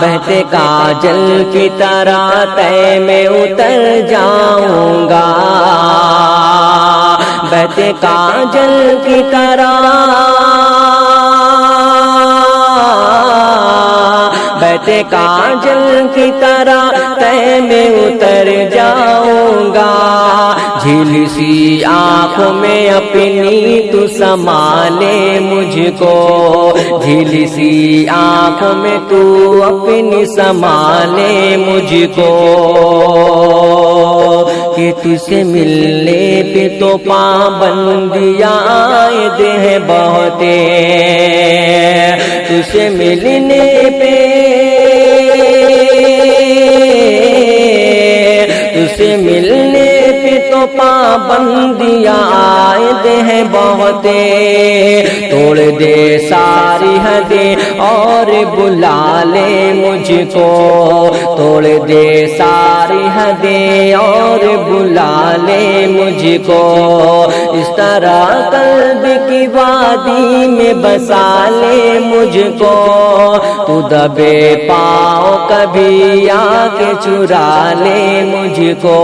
بہتے کاجل کی طرح تہ میں اتر جاؤں گا، بہتے کاجل کی طرح، بہتے کاجل کی طرح تہ میں اتر جاؤں گا، جھیل سی آنکھوں میں اپنی تو سما لے مجھ کو، جھیل سی آنکھوں میں تو اپنی سما لے مجھ کو، کہ تجھ سے ملنے پہ تو پابندیاں عائد ہیں بہتے، تجھ سے ملنے پہ، تجھ سے ملنے پہ تو پابندیاں عائد ہیں بہتے، توڑ دے ساری حدیں اور بلا لے مجھ کو، توڑ دے ساری حدیں اور بلا لے مجھ کو، اس طرح قلب کی وادی میں بسا لے مجھ کو، تو دبے پاؤں کبھی آ کے چرا لے مجھ کو۔